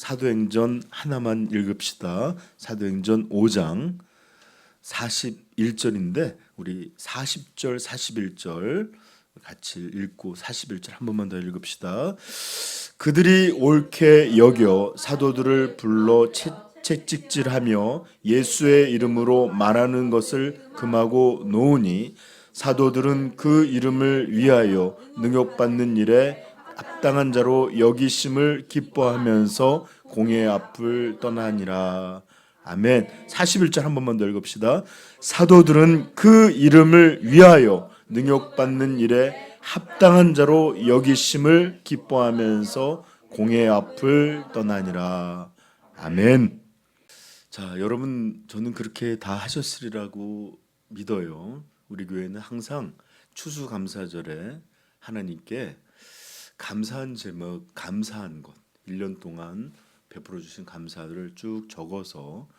사도행전 하나만 읽읍시다. 사도행전 5장 41절인데 우리 40절 41절 같이 읽고 41절 한 번만 더 읽읍시다. 그들이 옳게 여겨 사도들을 불러 채찍질하며 예수의 이름으로 말하는 것을 금하고 놓으니 사도들은 그 이름을 위하여 능욕받는 일에 합당한 자로 여기심을 기뻐하면서 공의 앞을 떠나니라. 아멘. 41절 한 번만 더 읽읍시다. 사도들은 그 이름을 위하여 능욕받는 일에 합당한 자로 여기심을 기뻐하면서 공의 앞을 떠나니라. 아멘. 자, 여러분, 저는 그렇게 다 하셨으리라고 믿어요. 우리 교회는 항상 추수감사절에 하나님께 감사한 제목, 감사한 것, 1년 동안 베풀어 주신 감사를 쭉 적어서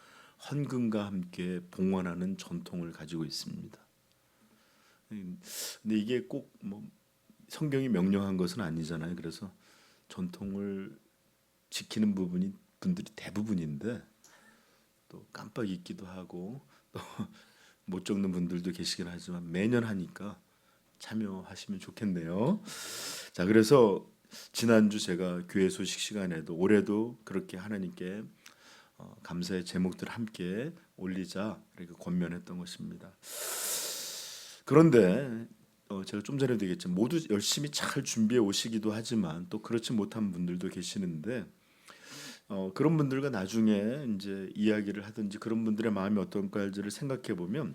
헌금과 함께 봉헌하는 전통을 가지고 있습니다. 근데 이게 꼭 뭐 성경이 명령한 것은 아니잖아요. 그래서 전통을 지키는 분들이 대부분인데 또 깜빡 잊기도 하고 또 못 적는 분들도 계시긴 하지만 매년 하니까 참여하시면 좋겠네요. 자, 그래서 지난주 제가 교회 소식 시간에도 올해도 그렇게 하나님께 감사의 제목들 함께 올리자 이렇게 권면했던 것입니다. 그런데 제가 좀 전에도 얘기했지만 모두 열심히 잘 준비해 오시기도 하지만 또 그렇지 못한 분들도 계시는데 그런 분들과 나중에 이제 이야기를 하든지 그런 분들의 마음이 어떤가를 생각해 보면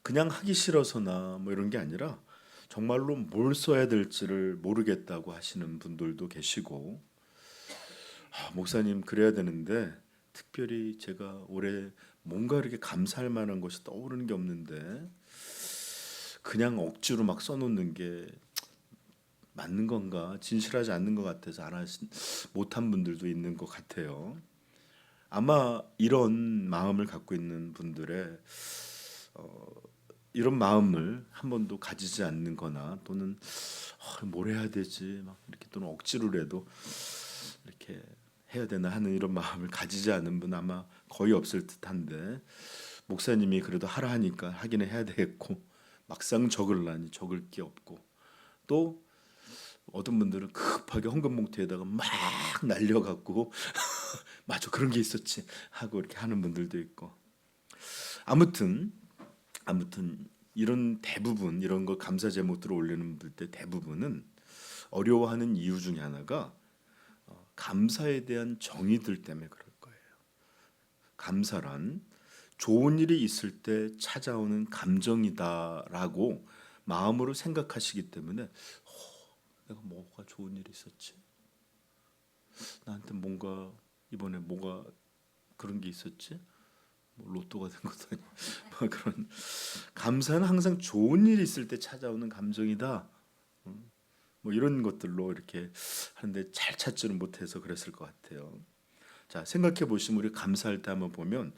그냥 하기 싫어서나 뭐 이런 게 아니라 정말로 뭘 써야 될지를 모르겠다고 하시는 분들도 계시고 목사님 그래야 되는데 특별히 제가 올해 뭔가 이렇게 감사할 만한 것이 떠오르는 게 없는데 그냥 억지로 막 써놓는 게 맞는 건가 진실하지 않는 것 같아서 못한 분들도 있는 것 같아요. 아마 이런 마음을 갖고 있는 분들의 이런 마음을 한 번도 가지지 않는 거나 또는 뭘 해야 되지 막 이렇게 또는 억지로라도 이렇게 해야 되나 하는 이런 마음을 가지지 않은 분 아마 거의 없을 듯한데 목사님이 그래도 하라 하니까 하기는 해야 되겠고 막상 적으려니 적을 게 없고 또 어떤 분들은 급하게 헌금 봉투에다가 막 날려갖고 맞아 그런 게 있었지 하고 이렇게 하는 분들도 있고 아무튼 이런 대부분 이런 거 감사 제목들을 올리는 분들 대부분은 어려워하는 이유 중에 하나가 감사에 대한 정의들 때문에 그럴 거예요. 감사란 좋은 일이 있을 때 찾아오는 감정이다라고 마음으로 생각하시기 때문에 내가 뭐가 좋은 일이 있었지? 나한테 뭔가 이번에 뭐가 그런 게 있었지? 뭐 로또가 된 것도 아니고 뭐 그런 감사는 항상 좋은 일이 있을 때 찾아오는 감정이다. 뭐 이런 것들로 이렇게 하는데 잘 찾지는 못해서 그랬을 것 같아요. 자, 생각해 보시면 우리 감사할 때 한번 보면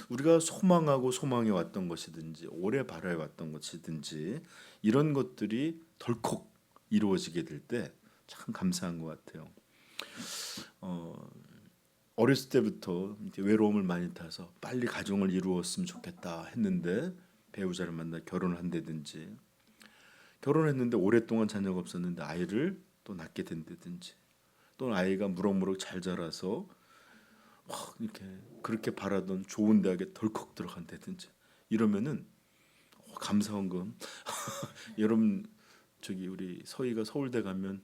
우리가 소망하고 소망해 왔던 것이든지 오래 바라해 왔던 것이든지 이런 것들이 덜컥 이루어지게 될 때 참 감사한 것 같아요. 어렸을 때부터 이제 외로움을 많이 타서 빨리 가정을 이루었으면 좋겠다 했는데 배우자를 만나 결혼을 한다든지 결혼했는데 오랫동안 자녀가 없었는데 아이를 또 낳게 된다든지 또는 아이가 무럭무럭 잘 자라서 막 이렇게 그렇게 바라던 좋은 대학에 덜컥 들어간다든지 이러면은 감사한 건 여러분 저기 우리 서희가 서울대 가면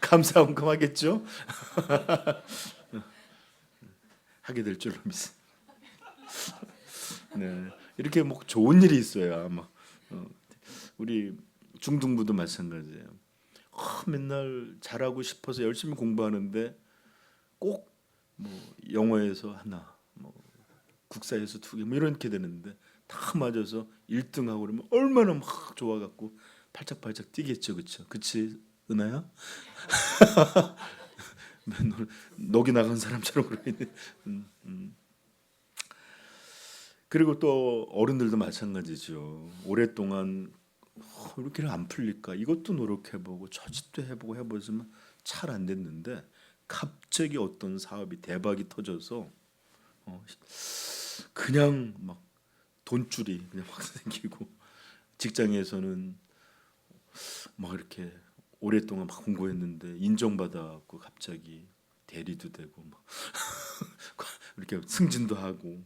감사한 거 하겠죠? 하게 될 줄로 믿습니다. 네, 이렇게 뭐 좋은 일이 있어야 막 우리 중등부도 마찬가지예요. 맨날 잘하고 싶어서 열심히 공부하는데 꼭 뭐 영어에서 하나, 뭐 국사에서 2개, 뭐 이렇게 되는데 다 맞아서 1등하고 그러면 얼마나 막 좋아갖고 팔짝팔짝 뛰겠죠, 그렇죠? 그치, 은하야? 맨날 녹이 나간 사람처럼 그러네. 그리고 또 어른들도 마찬가지죠. 오랫동안 이렇게는 안 풀릴까? 이것도 노력해보고 저 집도 해보고 해보지만 잘 안 됐는데 갑자기 어떤 사업이 대박이 터져서 그냥 막 돈줄이 그냥 확 생기고, 직장에서는 막 이렇게 오랫동안 막 공부했는데 인정받아갖고 갑자기 대리도 되고 막 이렇게 승진도 하고,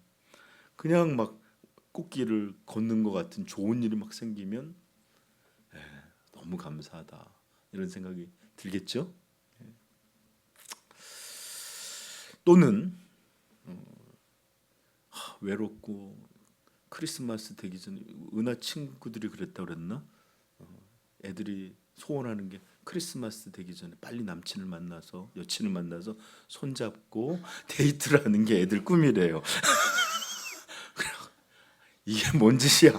그냥 막 꽃길을 걷는 것 같은 좋은 일이 막 생기면 너무 감사하다 이런 생각이 들겠죠? 또는 외롭고 크리스마스 되기 전에 은하 친구들이 그랬다 그랬나? 애들이 소원하는 게 크리스마스 되기 전에 빨리 남친을 만나서 여친을 만나서 손잡고 데이트를 하는 게 애들 꿈이래요. 이게 뭔 짓이야?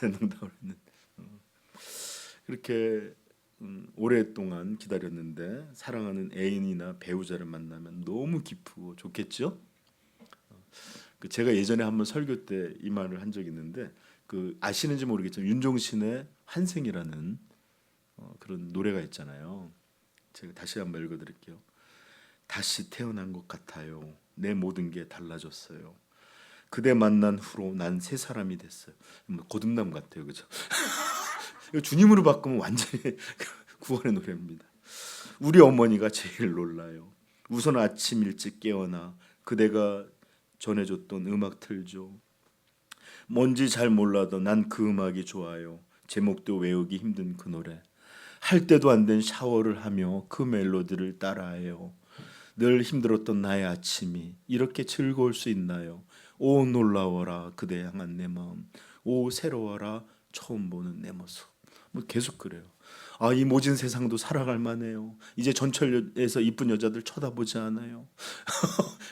농담을 했는데 그렇게 오랫동안 기다렸는데 사랑하는 애인이나 배우자를 만나면 너무 기쁘고 좋겠죠? 제가 예전에 한번 설교 때 이 말을 한 적이 있는데, 아시는지 모르겠지만 윤종신의 환생이라는 그런 노래가 있잖아요. 제가 다시 한번 읽어드릴게요. 다시 태어난 것 같아요. 내 모든 게 달라졌어요. 그대 만난 후로 난 새 사람이 됐어요. 거듭남 같아요, 그죠? 주님으로 바꾸면 완전히 구원의 노래입니다. 우리 어머니가 제일 놀라요. 우선 아침 일찍 깨어나 그대가 전해줬던 음악 틀죠. 뭔지 잘 몰라도 난 그 음악이 좋아요. 제목도 외우기 힘든 그 노래. 할 때도 안 된 샤워를 하며 그 멜로디를 따라해요. 늘 힘들었던 나의 아침이 이렇게 즐거울 수 있나요? 오 놀라워라 그대 향한 내 마음. 오 새로워라 처음 보는 내 모습. 뭐 계속 그래요. 이 모진 세상도 살아갈 만해요. 이제 전철에서 이쁜 여자들 쳐다보지 않아요.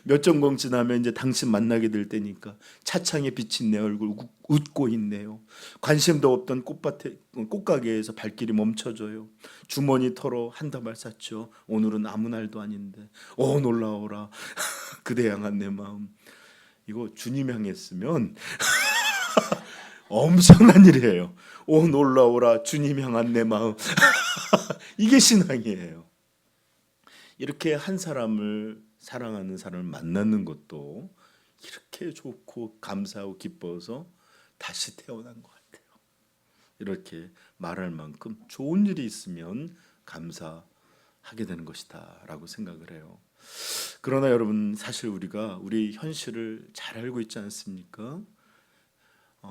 몇 전공 지나면 이제 당신 만나게 될 때니까 차창에 비친 내 얼굴 웃고 있네요. 관심도 없던 꽃가게에서 발길이 멈춰져요. 주머니 털어 한 다발 샀죠. 오늘은 아무 날도 아닌데. 오 놀라워라 그대 향한 내 마음. 이거 주님 향했으면 엄청난 일이에요. 오 놀라워라 주님 향한 내 마음. 이게 신앙이에요. 이렇게 한 사람을 사랑하는 사람을 만나는 것도 이렇게 좋고 감사하고 기뻐서 다시 태어난 것 같아요. 이렇게 말할 만큼 좋은 일이 있으면 감사하게 되는 것이다라고 생각을 해요. 그러나 여러분, 사실 우리가 우리 현실을 잘 알고 있지 않습니까?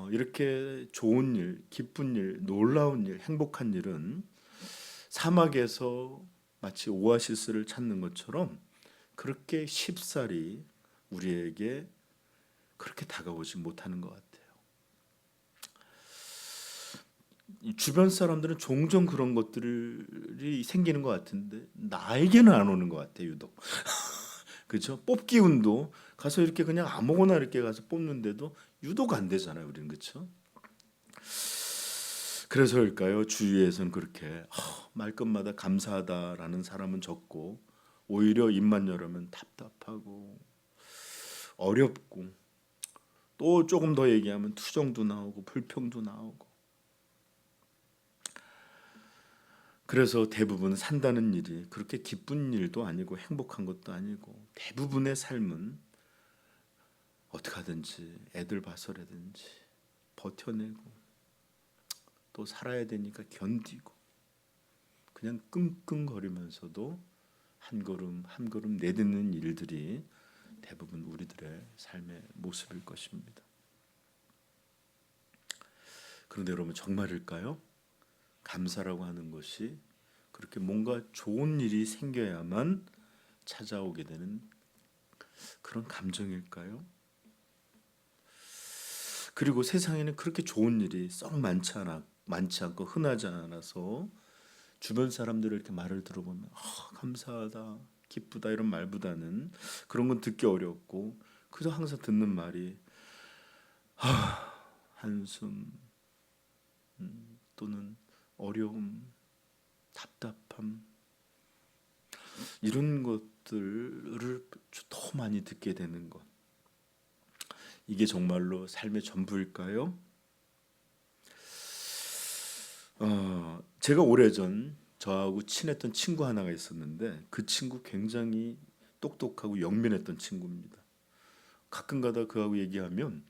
이렇게 좋은 일, 기쁜 일, 놀라운 일, 행복한 일은 사막에서 마치 오아시스를 찾는 것처럼 그렇게 쉽사리 우리에게 그렇게 다가오지 못하는 것 같아요. 이 주변 사람들은 종종 그런 것들이 생기는 것 같은데 나에게는 안 오는 것 같아요, 유독. 그렇죠? 뽑기 운도 가서 이렇게 그냥 아무거나 이렇게 가서 뽑는데도 유독 안 되잖아요, 우리는. 그렇죠? 그래서일까요? 주위에서는 그렇게 말끝마다 감사하다라는 사람은 적고 오히려 입만 열으면 답답하고 어렵고 또 조금 더 얘기하면 투정도 나오고 불평도 나오고. 그래서 대부분 산다는 일이 그렇게 기쁜 일도 아니고 행복한 것도 아니고, 대부분의 삶은 어떻게 하든지 애들 봐서라든지 버텨내고 또 살아야 되니까 견디고 그냥 끙끙거리면서도 한 걸음 한 걸음 내딛는 일들이 대부분 우리들의 삶의 모습일 것입니다. 그런데 여러분, 정말일까요? 감사라고 하는 것이 그렇게 뭔가 좋은 일이 생겨야만 찾아오게 되는 그런 감정일까요? 그리고 세상에는 그렇게 좋은 일이 썩 많지 않고 흔하지 않아서 주변 사람들을 이렇게 말을 들어보면 감사하다, 기쁘다 이런 말보다는 그런 건 듣기 어렵고, 그래서 항상 듣는 말이 한숨, 또는 어려움, 답답함, 이런 것들을 더 많이 듣게 되는 것. 이게 정말로 삶의 전부일까요? 제가 오래전 저하고 친했던 친구 하나가 있었는데 그 친구 굉장히 똑똑하고 영민했던 친구입니다. 가끔가다 그하고 얘기하면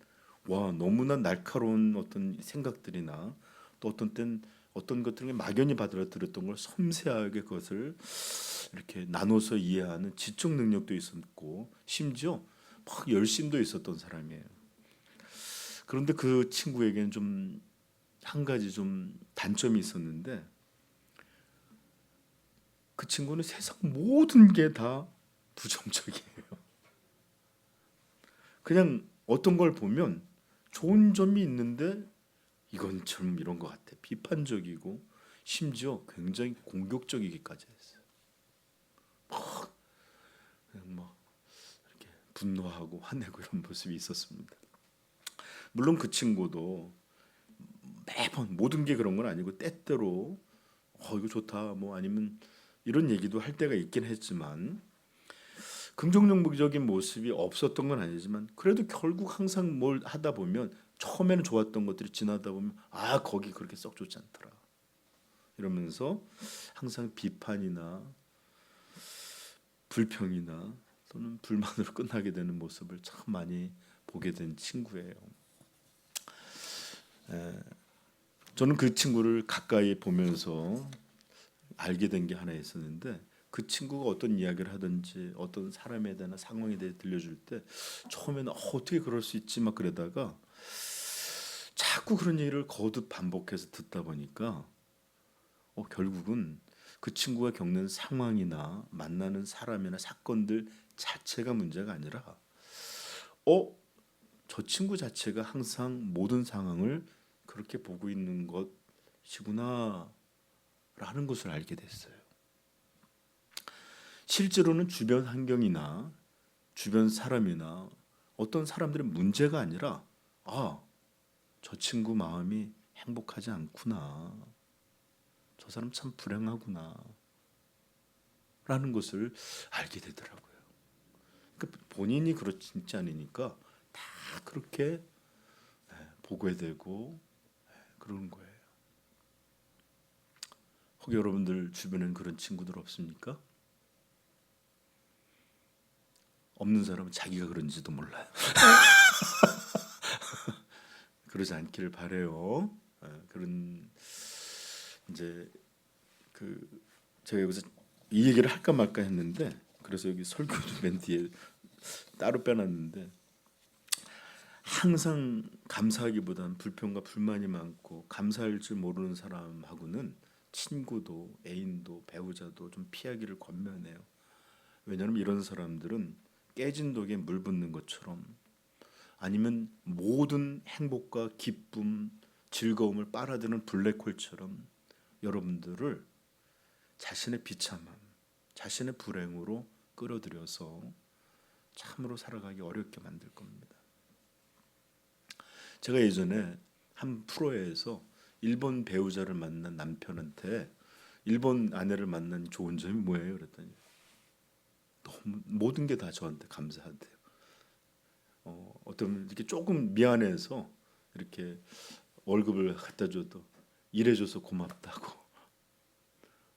와 너무나 날카로운 어떤 생각들이나 또 어떤 땐 어떤 것들을 막연히 받아들였던 걸 섬세하게 그것을 이렇게 나눠서 이해하는 지적 능력도 있었고 심지어 막 열심도 있었던 사람이에요. 그런데 그 친구에게는 좀 한 가지 좀 단점이 있었는데 그 친구는 세상 모든 게 다 부정적이에요. 그냥 어떤 걸 보면 좋은 점이 있는데 이건 좀 이런 것 같아. 비판적이고 심지어 굉장히 공격적이기까지 했어요. 그냥 막 이렇게 분노하고 화내고 이런 모습이 있었습니다. 물론 그 친구도 매번 모든 게 그런 건 아니고 때때로 이거 좋다 뭐 아니면 이런 얘기도 할 때가 있긴 했지만 긍정적인 모습이 없었던 건 아니지만 그래도 결국 항상 뭘 하다 보면 처음에는 좋았던 것들이 지나다 보면 거기 그렇게 썩 좋지 않더라 이러면서 항상 비판이나 불평이나 또는 불만으로 끝나게 되는 모습을 참 많이 보게 된 친구예요. 저는 그 친구를 가까이 보면서 알게 된 게 하나 있었는데 그 친구가 어떤 이야기를 하든지 어떤 사람에 대한 상황에 대해 들려줄 때 처음에는 어떻게 그럴 수 있지 막 그러다가 자꾸 그런 얘기를 거듭 반복해서 듣다 보니까 결국은 그 친구가 겪는 상황이나 만나는 사람이나 사건들 자체가 문제가 아니라 저 친구 자체가 항상 모든 상황을 그렇게 보고 있는 것이구나 라는 것을 알게 됐어요. 실제로는 주변 환경이나 주변 사람이나 어떤 사람들의 문제가 아니라 저 친구 마음이 행복하지 않구나. 저 사람 참 불행하구나. 라는 것을 알게 되더라고요. 그러니까 본인이 그렇지 않으니까 다 그렇게 보게 되고 그러는 거예요. 혹 여러분들 주변에는 그런 친구들 없습니까? 없는 사람은 자기가 그런지도 몰라요. 그러지 않기를 바래요. 그런 이제 제가 여기서 이 얘기를 할까 말까 했는데 그래서 여기 설교도 맨 뒤에 따로 빼놨는데 항상 감사하기보다는 불평과 불만이 많고 감사할 줄 모르는 사람하고는 친구도 애인도 배우자도 좀 피하기를 권면해요. 왜냐하면 이런 사람들은 깨진 독에 물 붓는 것처럼 아니면 모든 행복과 기쁨, 즐거움을 빨아들이는 블랙홀처럼 여러분들을 자신의 비참함, 자신의 불행으로 끌어들여서 참으로 살아가기 어렵게 만들 겁니다. 제가 예전에 한 프로에서 일본 배우자를 만난 남편한테 일본 아내를 만난 좋은 점이 뭐예요? 그랬더니 너무 모든 게 다 저한테 감사하대요. 어떤 이렇게 조금 미안해서 이렇게 월급을 갖다 줘도 일해줘서 고맙다고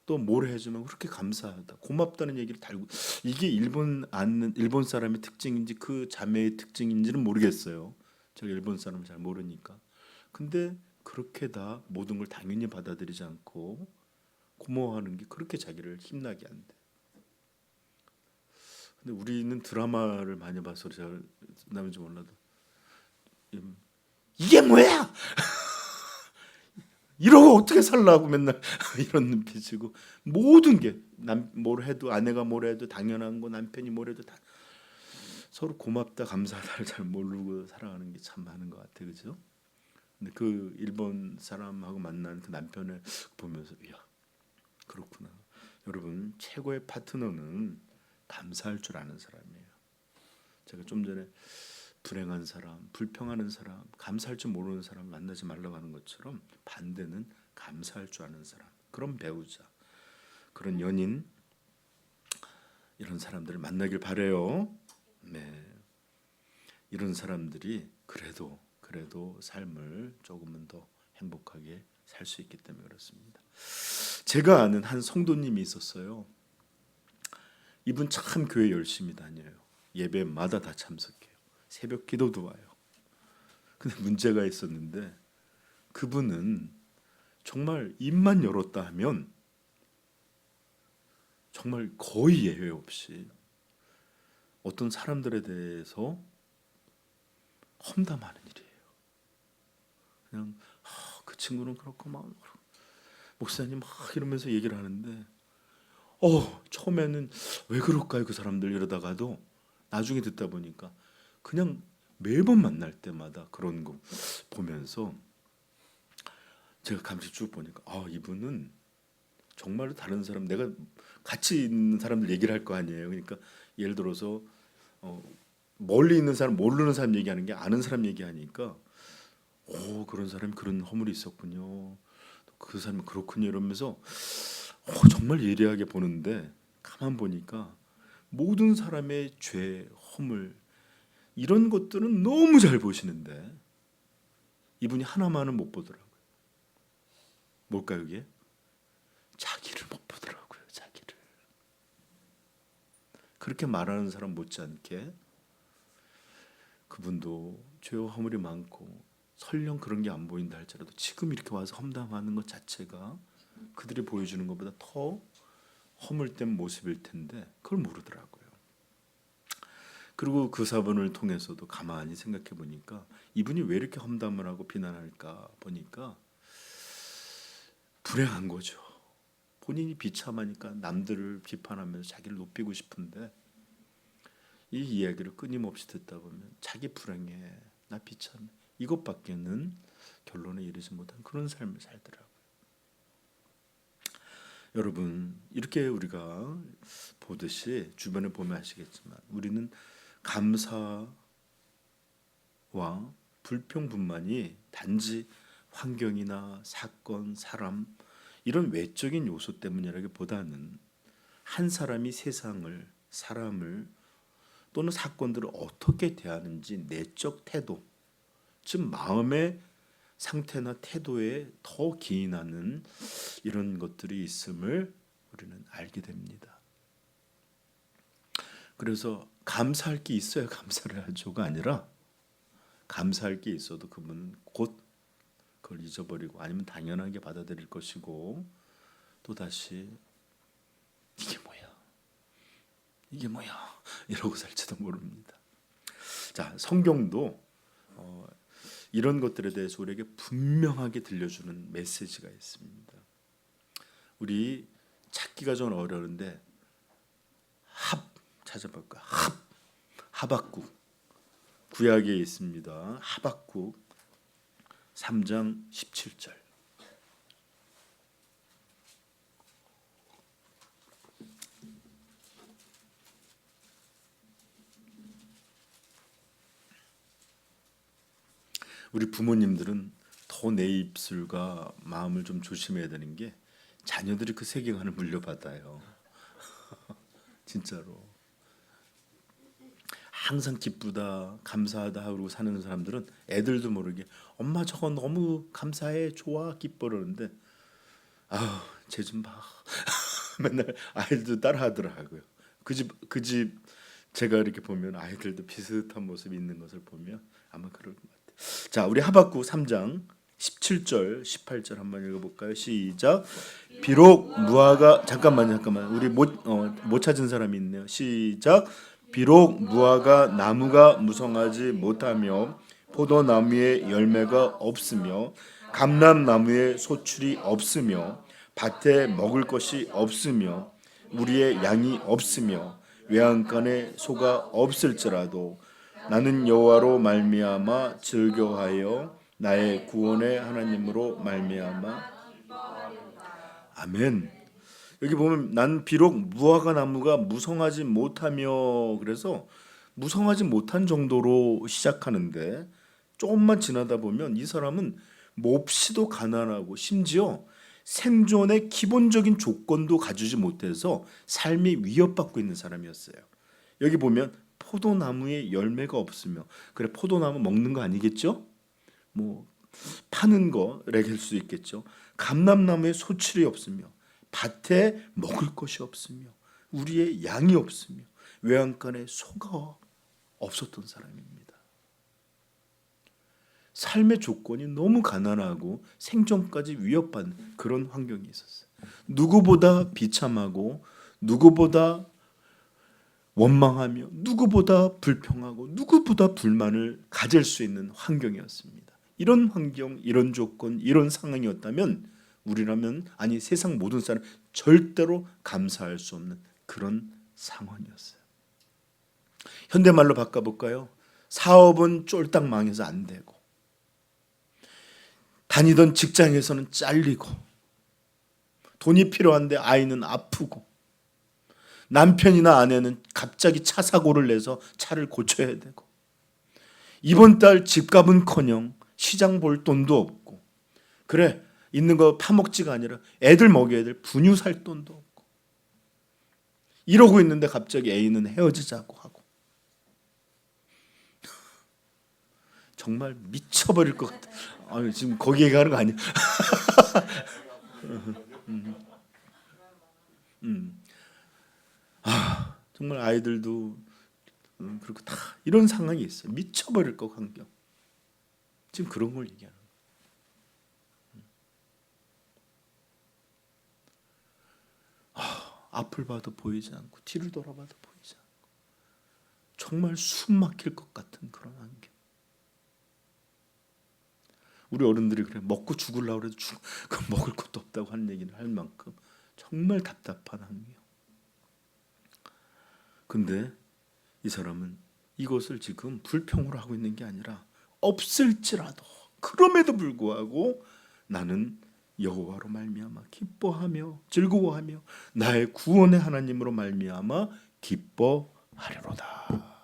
또 뭘 해주면 그렇게 감사하다 고맙다는 얘기를 달고 이게 일본 사람의 특징인지 그 자매의 특징인지는 모르겠어요. 제가 일본 사람을 잘 모르니까. 근데 그렇게 다 모든 걸 당연히 받아들이지 않고 고마워하는 게 그렇게 자기를 힘나게 한대. 근데 우리는 드라마를 많이 봐서 잘 나는지 몰라도 이게 뭐야? 이러고 어떻게 살라고 맨날 이런 눈빛이고 모든 게 뭘 해도 아내가 뭘 해도 당연한 거 남편이 뭘 해도 다 서로 고맙다 감사하다를 잘 모르고 살아가는 게 참 많은 것 같아 그죠? 근데 그 일본 사람하고 만난 그 남편을 보면서 이야 그렇구나 여러분 최고의 파트너는 감사할 줄 아는 사람이에요. 제가 좀 전에 불행한 사람, 불평하는 사람, 감사할 줄 모르는 사람 만나지 말라고 하는 것처럼 반대는 감사할 줄 아는 사람, 그런 배우자, 그런 연인 이런 사람들을 만나길 바래요. 네, 이런 사람들이 그래도 삶을 조금은 더 행복하게 살 수 있기 때문에 그렇습니다. 제가 아는 한 성도님이 있었어요. 이분 참 교회 열심히 다녀요. 예배마다 다 참석해요. 새벽 기도도 와요. 근데 문제가 있었는데 그분은 정말 입만 열었다 하면 정말 거의 예외 없이 어떤 사람들에 대해서 험담하는 일이에요. 그냥 그 친구는 그렇고 막 목사님 막 이러면서 얘기를 하는데 처음에는 왜 그럴까요 그 사람들 이러다가도 나중에 듣다 보니까 그냥 매번 만날 때마다 그런 거 보면서 제가 감시 쭉 보니까 이분은 정말로 다른 사람 내가 같이 있는 사람들 얘기를 할 거 아니에요. 그러니까 예를 들어서 멀리 있는 사람 모르는 사람 얘기하는 게 아는 사람 얘기하니까 그런 사람이 그런 허물이 있었군요. 그 사람이 그렇군요 이러면서 정말 예리하게 보는데 가만 보니까 모든 사람의 죄, 허물 이런 것들은 너무 잘 보시는데 이분이 하나만은 못 보더라고요. 뭘까요 이게? 자기를 못 보더라고요. 자기를. 그렇게 말하는 사람 못지않게 그분도 죄와 허물이 많고 설령 그런 게 안 보인다 할지라도 지금 이렇게 와서 험담하는 것 자체가 그들이 보여주는 것보다 더 허물된 모습일 텐데 그걸 모르더라고요. 그리고 그 사본을 통해서도 가만히 생각해 보니까 이분이 왜 이렇게 험담을 하고 비난할까 보니까 불행한 거죠. 본인이 비참하니까 남들을 비판하면서 자기를 높이고 싶은데 이 이야기를 끊임없이 듣다 보면 자기 불행해, 나 비참해 이것밖에는 결론에 이르지 못한 그런 삶을 살더라고요. 여러분 이렇게 우리가 보듯이 주변에 보면 아시겠지만 우리는 감사와 불평분만이 단지 환경이나 사건, 사람 이런 외적인 요소 때문이라기보다는 한 사람이 세상을, 사람을 또는 사건들을 어떻게 대하는지 내적 태도, 즉 마음의 상태나 태도에 더 기인하는 이런 것들이 있음을 우리는 알게 됩니다. 그래서 감사할 게 있어야 감사를 하죠가 아니라 감사할 게 있어도 그분은 곧 그걸 잊어버리고 아니면 당연하게 받아들일 것이고 또다시 이게 뭐야 이러고 살지도 모릅니다. 자, 성경도 이런 것들에 대해서 우리에게 분명하게 들려주는 메시지가 있습니다. 우리 찾기가 좀 어려운데 찾아볼까? 하박국 구약에 있습니다. 하박국 3장 17절. 우리 부모님들은 더 내 입술과 마음을 좀 조심해야 되는 게 자녀들이 그 세계관을 물려받아요. 진짜로. 항상 기쁘다, 감사하다 하고 사는 사람들은 애들도 모르게 엄마 저거 너무 감사해, 좋아, 기뻐 그러는데 쟤 좀 봐. 맨날 아이들도 따라하더라고요. 그 집 제가 이렇게 보면 아이들도 비슷한 모습이 있는 것을 보면 아마 그럴 것 같아요. 자, 우리 하박국 3장 17절, 18절 한번 읽어볼까요? 시작. 비록 무화과 잠깐만 우리 못 찾은 사람이 있네요. 시작. 비록 무화과 나무가 무성하지 못하며 포도나무에 열매가 없으며 감람나무에 소출이 없으며 밭에 먹을 것이 없으며 우리의 양이 없으며 외양간에 소가 없을지라도 나는 여호와로 말미암아 즐거워하여 나의 구원의 하나님으로 말미암아 아멘. 여기 보면 난 비록 무화과 나무가 무성하지 못하며 그래서 무성하지 못한 정도로 시작하는데 조금만 지나다 보면 이 사람은 몹시도 가난하고 심지어 생존의 기본적인 조건도 가지지 못해서 삶이 위협받고 있는 사람이었어요. 여기 보면 포도나무에 열매가 없으며 그래 포도나무 먹는 거 아니겠죠? 뭐 파는 거라고 할 수 있겠죠. 감람나무에 소출이 없으며 밭에 먹을 것이 없으며 우리의 양이 없으며 외양간에 소가 없었던 사람입니다. 삶의 조건이 너무 가난하고 생존까지 위협받는 그런 환경이 있었어요. 누구보다 비참하고 누구보다 원망하며 누구보다 불평하고 누구보다 불만을 가질 수 있는 환경이었습니다. 이런 환경, 이런 조건, 이런 상황이었다면 우리라면, 아니 세상 모든 사람 절대로 감사할 수 없는 그런 상황이었어요. 현대말로 바꿔볼까요? 사업은 쫄딱 망해서 안 되고, 다니던 직장에서는 잘리고, 돈이 필요한데 아이는 아프고, 남편이나 아내는 갑자기 차 사고를 내서 차를 고쳐야 되고, 이번 달 집값은커녕 시장 볼 돈도 없고, 그래 있는 거 파먹지가 아니라 애들 먹여야 될 분유 살 돈도 없고, 이러고 있는데 갑자기 애인은 헤어지자고 하고, 정말 미쳐버릴 것 같아. 지금 거기 얘기하는 거 아니야? 정말 아이들도 그렇고 다 이런 상황이 있어요. 미쳐버릴 것 환경. 지금 그런 걸 얘기하는 거예요. 앞을 봐도 보이지 않고 뒤를 돌아봐도 보이지 않고 정말 숨 막힐 것 같은 그런 환경. 우리 어른들이 그래 먹고 죽으려고 해도 먹을 것도 없다고 하는 얘기를 할 만큼 정말 답답한 환경. 근데 이 사람은 이것을 지금 불평으로 하고 있는 게 아니라 없을지라도 그럼에도 불구하고 나는 여호와로 말미암아 기뻐하며 즐거워하며 나의 구원의 하나님으로 말미암아 기뻐하리로다.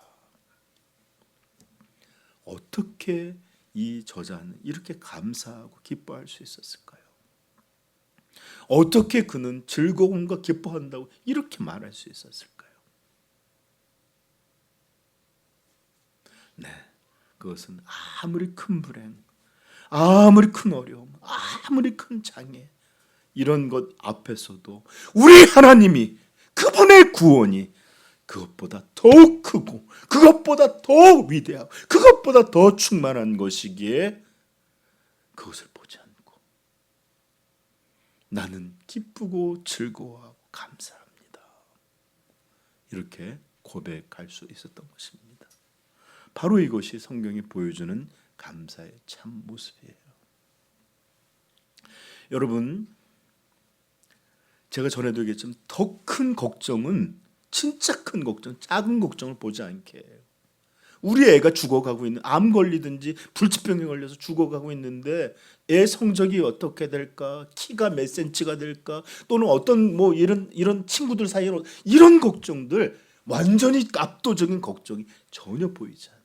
어떻게 이 저자는 이렇게 감사하고 기뻐할 수 있었을까요? 어떻게 그는 즐거움과 기뻐한다고 이렇게 말할 수 있었을까요? 네, 그것은 아무리 큰 불행, 아무리 큰 어려움, 아무리 큰 장애, 이런 것 앞에서도 우리 하나님이, 그분의 구원이 그것보다 더욱 크고 그것보다 더 위대하고 그것보다 더 충만한 것이기에 그것을 보지 않고 나는 기쁘고 즐거워하고 감사합니다. 이렇게 고백할 수 있었던 것입니다. 바로 이것이 성경이 보여주는 감사의 참 모습이에요. 여러분, 제가 전에도 얘기했지만 더 큰 걱정은 진짜 큰 걱정, 작은 걱정을 보지 않게 해요. 우리 애가 죽어가고 있는, 암 걸리든지 불치병에 걸려서 죽어가고 있는데 애 성적이 어떻게 될까, 키가 몇 센치가 될까, 또는 어떤 뭐 이런 친구들 사이로 이런 걱정들, 완전히 압도적인 걱정이 전혀 보이지 않아요.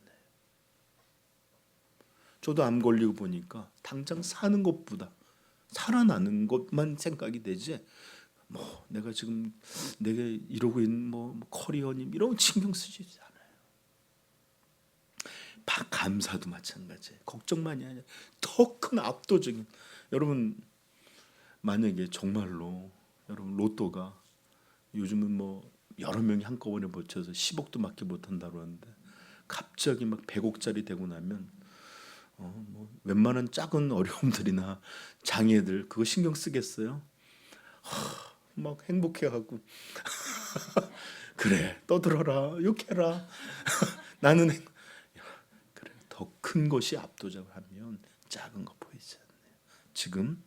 저도 암 걸리고 보니까 당장 사는 것보다 살아나는 것만 생각이 되지, 뭐 내가 지금 내가 이러고 있는 뭐 커리어님 이런 거 신경 쓰지 않아요. 감사도 마찬가지예요. 걱정만이 아니라 더 큰 압도적인. 여러분, 만약에 정말로 여러분 로또가 요즘은 뭐 여러 명이 한꺼번에 붙여서 10억도 맞게 못한다고 하는데 갑자기 막 100억짜리 되고 나면 뭐 웬만한 작은 어려움들이나 장애들 그거 신경 쓰겠어요? 막 행복해하고 그래 떠들어라 욕해라 나는 그래 더 큰 것이 압도적으로 하면 작은 거 보이지 않네요. 지금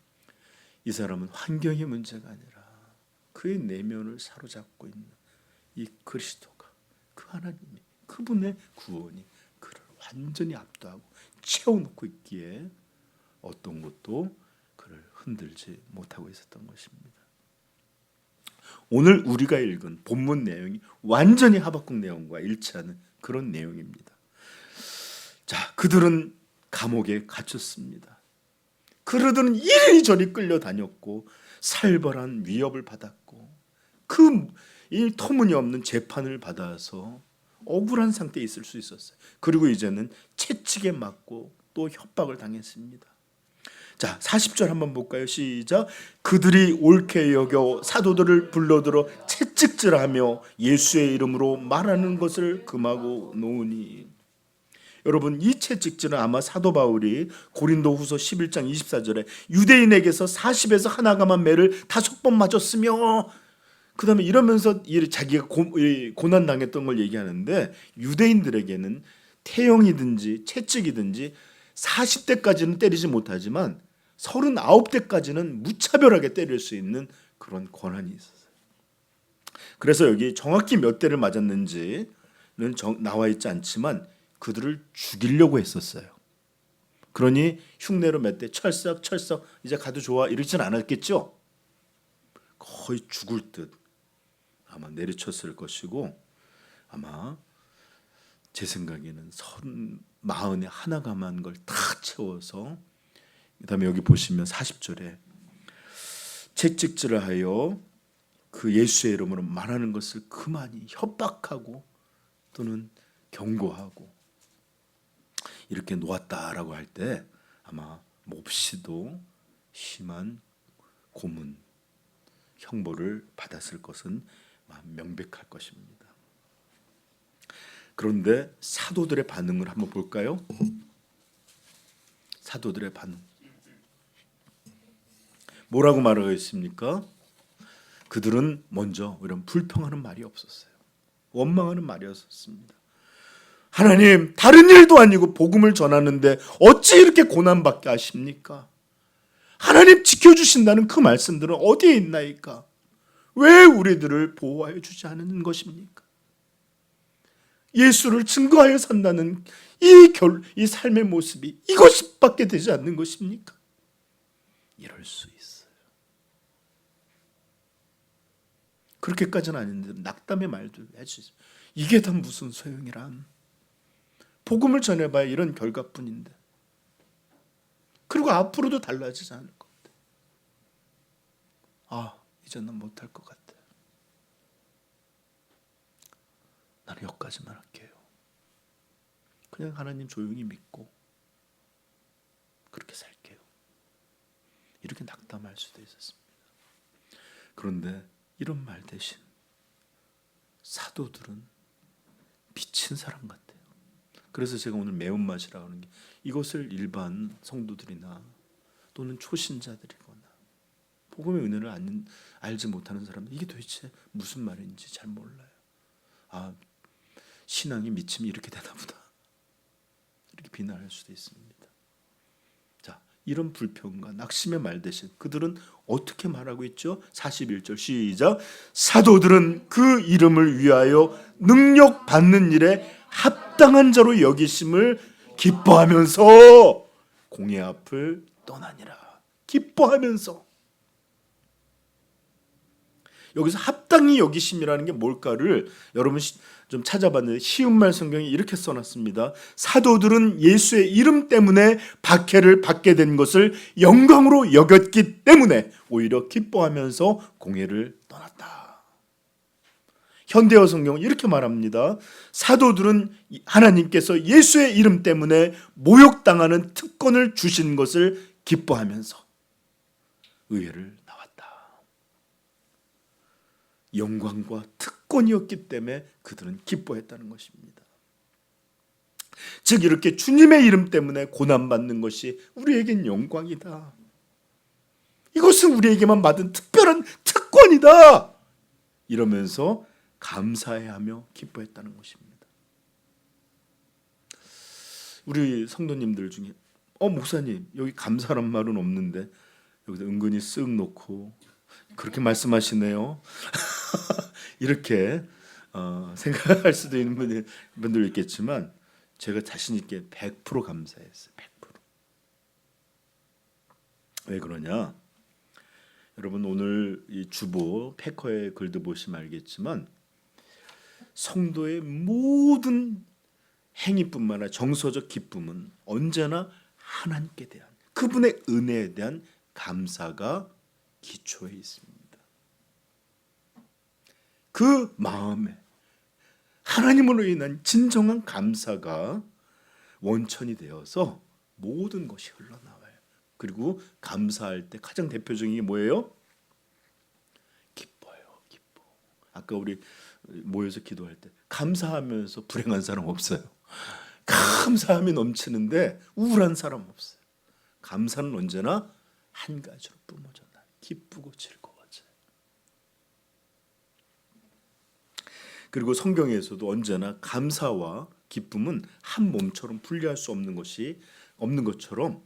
이 사람은 환경의 문제가 아니라 그의 내면을 사로잡고 있는 이 그리스도가, 그 하나님이, 그분의 구원이 그를 완전히 압도하고 채워놓고 있기에 어떤 것도 그를 흔들지 못하고 있었던 것입니다. 오늘 우리가 읽은 본문 내용이 완전히 하박국 내용과 일치하는 그런 내용입니다. 자, 그들은 감옥에 갇혔습니다. 그들은 이리저리 끌려다녔고 살벌한 위협을 받았고 이 터무니없는 재판을 받아서 억울한 상태에 있을 수 있었어요. 그리고 이제는 채찍에 맞고 또 협박을 당했습니다. 자, 40절 한번 볼까요? 시작. 그들이 옳게 여겨 사도들을 불러들어 채찍질하며 예수의 이름으로 말하는 것을 금하고 놓으니. 여러분, 이 채찍질은 아마 사도 바울이 고린도후서 11장 24절에 유대인에게서 40에서 하나가만 매를 5번 맞았으며, 그 다음에 이러면서 자기가 고난 당했던 걸 얘기하는데, 유대인들에게는 태형이든지 채찍이든지 40대까지는 때리지 못하지만 39대까지는 무차별하게 때릴 수 있는 그런 권한이 있었어요. 그래서 여기 정확히 몇 대를 맞았는지는 나와 있지 않지만 그들을 죽이려고 했었어요. 그러니 흉내로 몇 대 철썩 이제 가도 좋아 이러진 않았겠죠. 거의 죽을 듯 아마 내리쳤을 것이고, 아마 제 생각에는 40에 하나가만 걸 다 채워서, 그 다음에 여기 보시면 40절에 채찍질을 하여 그 예수의 이름으로 말하는 것을 그만이 협박하고 또는 경고하고 이렇게 놓았다라고 할 때 아마 몹시도 심한 고문, 형벌을 받았을 것은 명백할 것입니다. 그런데 사도들의 반응을 한번 볼까요? 사도들의 반응. 뭐라고 말하고 있습니까? 그들은 먼저 이런 불평하는 말이 없었어요. 원망하는 말이 없었습니다. 하나님, 다른 일도 아니고 복음을 전하는데 어찌 이렇게 고난받게 하십니까? 하나님 지켜주신다는 그 말씀들은 어디에 있나이까? 왜 우리들을 보호하여 주지 않는 것입니까? 예수를 증거하여 산다는 이 삶의 모습이 이것밖에 되지 않는 것입니까? 이럴 수 있어요. 그렇게까지는 아닌데 낙담의 말도 해주세요. 이게 다 무슨 소용이란? 복음을 전해봐야 이런 결과뿐인데. 그리고 앞으로도 달라지지 않을 것 같아. 이제는 못할 것 같아. 나는 여기까지만 할게요. 그냥 하나님 조용히 믿고 그렇게 살게요. 이렇게 낙담할 수도 있었습니다. 그런데 이런 말 대신 사도들은 미친 사람 같아요. 그래서 제가 오늘 매운맛이라고 하는 게, 이것을 일반 성도들이나 또는 초신자들이거나 복음의 은혜를 알지 못하는 사람들, 이게 도대체 무슨 말인지 잘 몰라요. 신앙이 미침이 이렇게 되나 보다, 이렇게 비난할 수도 있습니다. 자, 이런 불평과 낙심의 말 대신 그들은 어떻게 말하고 있죠? 41절 시작. 사도들은 그 이름을 위하여 능력 받는 일에 합당한 자로 여기심을 기뻐하면서 공의 앞을 떠나니라. 기뻐하면서. 여기서 합당히 여기심이라는 게 뭘까를 여러분 좀 찾아봤는데, 쉬운말 성경이 이렇게 써놨습니다. 사도들은 예수의 이름 때문에 박해를 받게 된 것을 영광으로 여겼기 때문에 오히려 기뻐하면서 공회를 떠났다. 현대어 성경은 이렇게 말합니다. 사도들은 하나님께서 예수의 이름 때문에 모욕당하는 특권을 주신 것을 기뻐하면서 의회를 나왔다. 영광과 특권이었기 때문에 그들은 기뻐했다는 것입니다. 즉 이렇게 주님의 이름 때문에 고난받는 것이 우리에겐 영광이다. 이것은 우리에게만 받은 특별한 특권이다. 이러면서 감사해하며 기뻐했다는 것입니다. 우리 성도님들 중에 목사님 여기 감사란 말은 없는데 여기서 은근히 쓱 놓고 그렇게 말씀하시네요. 이렇게 생각할 수도 있는 분들 있겠지만 제가 자신 있게 100% 감사했어요. 100%. 왜 그러냐? 여러분 오늘 이 주보 패커의 글도 보시면 알겠지만 성도의 모든 행위뿐만 아니라 정서적 기쁨은 언제나 하나님께 대한 그분의 은혜에 대한 감사가 기초에 있습니다. 그 마음에 하나님으로 인한 진정한 감사가 원천이 되어서 모든 것이 흘러나와요. 그리고 감사할 때 가장 대표적인 게 뭐예요? 기뻐요. 기뻐. 아까 우리 모여서 기도할 때 감사하면서 불행한 사람 없어요. 감사함이 넘치는데 우울한 사람 없어요. 감사는 언제나 한 가지로 뿜어져 나. 기쁘고 즐거워져요. 그리고 성경에서도 언제나 감사와 기쁨은 한 몸처럼 분리할 수 없는 것처럼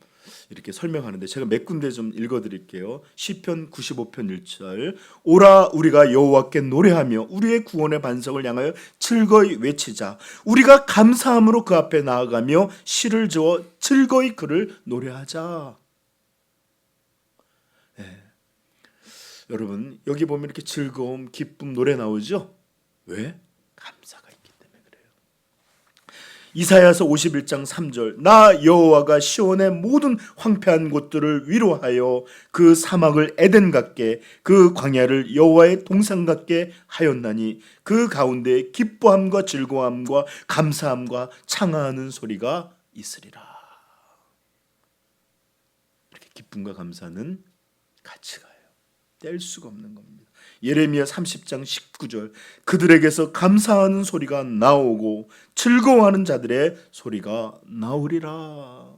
이렇게 설명하는데 제가 몇 군데 좀 읽어드릴게요. 시편 95편 1절 오라 우리가 여호와께 노래하며 우리의 구원의 반석을 향하여 즐거이 외치자. 우리가 감사함으로 그 앞에 나아가며 시를 저어 즐거이 그를 노래하자. 네. 여러분 여기 보면 이렇게 즐거움, 기쁨, 노래 나오죠? 왜? 감사가 있기 때문에 그래요. 이사야서 51장 3절 나 여호와가 시온의 모든 황폐한 곳들을 위로하여 그 사막을 에덴 같게 그 광야를 여호와의 동산 같게 하였나니 그 가운데 기뻐함과 즐거움과 감사함과 창하는 소리가 있으리라. 이렇게 기쁨과 감사는 같이 가요. 뗄 수가 없는 겁니다. 예레미야 30장 19절 그들에게서 감사하는 소리가 나오고 즐거워하는 자들의 소리가 나오리라.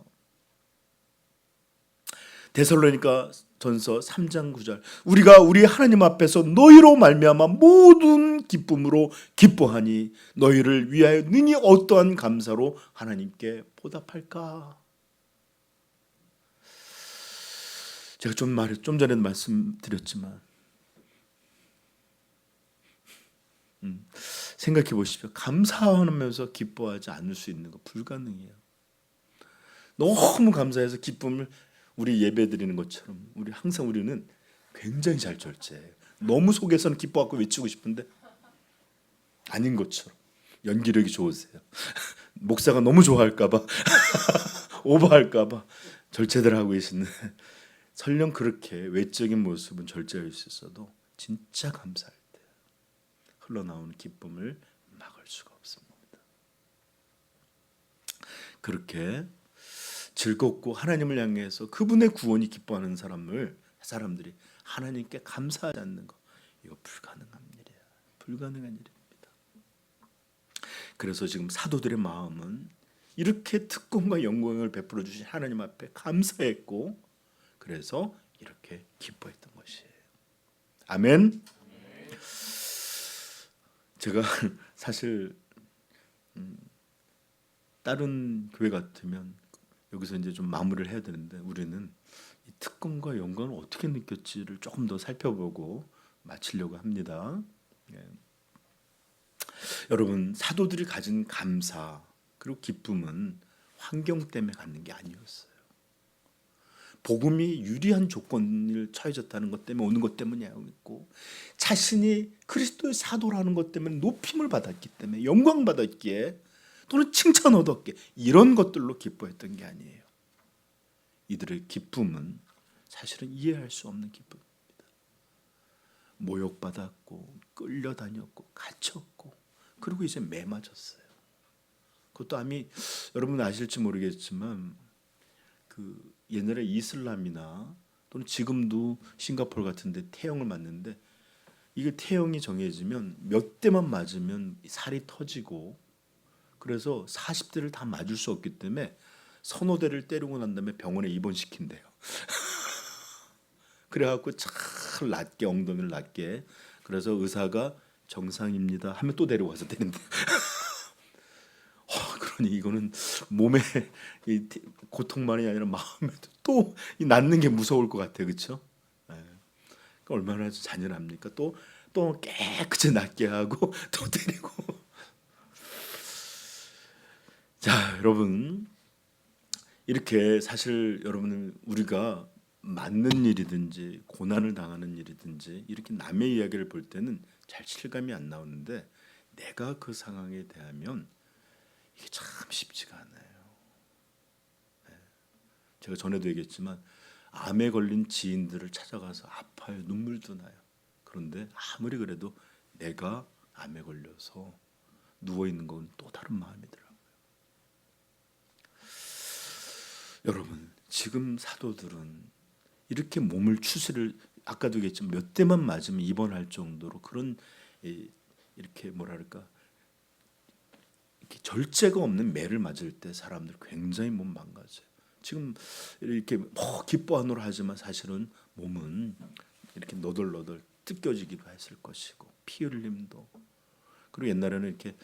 데살로니가 전서 3장 9절 우리가 우리 하나님 앞에서 너희로 말미암아 모든 기쁨으로 기뻐하니 너희를 위하여 능히 어떠한 감사로 하나님께 보답할까. 제가 좀 전에도 말씀드렸지만 생각해 보십시오. 감사하면서 기뻐하지 않을 수 있는 거 불가능해요. 너무 감사해서 기쁨을 우리 예배 드리는 것처럼 우리는 굉장히 잘 절제해요. 너무 속에서는 기뻐하고 외치고 싶은데 아닌 것처럼 연기력이 좋으세요. 목사가 너무 좋아할까 봐 오버할까 봐 절제들 하고 계시는데 설령 그렇게 외적인 모습은 절제할 수 있어도 진짜 감사할 때 흘러나오는 기쁨을 막을 수가 없습니다. 그렇게 즐겁고 하나님을 향해서 그분의 구원이 기뻐하는 사람들이 하나님께 감사하지 않는 거 이거 불가능한 일이에요. 불가능한 일입니다. 그래서 지금 사도들의 마음은 이렇게 특권과 영광을 베풀어 주신 하나님 앞에 감사했고 그래서 이렇게 기뻐했던 것이에요. 아멘. 제가 사실 다른 교회 같으면 여기서 이제 좀 마무리를 해야 되는데 우리는 이 특권과 영광을 어떻게 느꼈지를 조금 더 살펴보고 마치려고 합니다. 예. 여러분 사도들이 가진 감사 그리고 기쁨은 환경 때문에 갖는 게 아니었어요. 복음이 유리한 조건을 처해졌다는 것 때문에 오는 것 때문이 아니고 자신이 그리스도의 사도라는 것 때문에 높임을 받았기 때문에 영광 받았기에 또는 칭찬 얻었기에 이런 것들로 기뻐했던 게 아니에요. 이들의 기쁨은 사실은 이해할 수 없는 기쁨입니다. 모욕받았고 끌려다녔고 갇혔고 그리고 이제 매 맞았어요. 그것도 여러분 아실지 모르겠지만 그 옛날에 이슬람이나 또는 지금도 싱가포르 같은 데 태형을 맞는데 이게 태형이 정해지면 몇 대만 맞으면 살이 터지고 그래서 40대를 다 맞을 수 없기 때문에 서너 대를 때리고 난 다음에 병원에 입원시킨대요. 그래갖고 참 낮게 엉덩이를 낮게 그래서 의사가 정상입니다 하면 또 데려와서 때린대. 그러니 이거는 몸에 고통만이 아니라 마음에도 또 낫는 게 무서울 것 같아요, 그렇죠? 그러니까 얼마나 잔인합니까? 또 깨끗이 낫게 하고 또 때리고. 자, 여러분 이렇게 사실 여러분은 우리가 맞는 일이든지 고난을 당하는 일이든지 이렇게 남의 이야기를 볼 때는 잘 실감이 안 나오는데 내가 그 상황에 대하면 이게 참 쉽지가 않아요. 제가 전에도 얘기했지만 암에 걸린 지인들을 찾아가서 아파요. 눈물도 나요. 그런데 아무리 그래도 내가 암에 걸려서 누워있는 건 또 다른 마음이더라고요. 여러분 지금 사도들은 이렇게 몸을 추스릴, 아까도 얘기했지만 몇 대만 맞으면 입원할 정도로 그런 이렇게 뭐랄까 이렇게 절제가 없는 매를 맞을 때 사람들 굉장히 몸 망가져요. 지금 이렇게 기뻐하노라 하지만 사실은 몸은 이렇게 너덜너덜 뜯겨지기도 했을 것이고 피 흘림도, 그리고 옛날에는 이렇게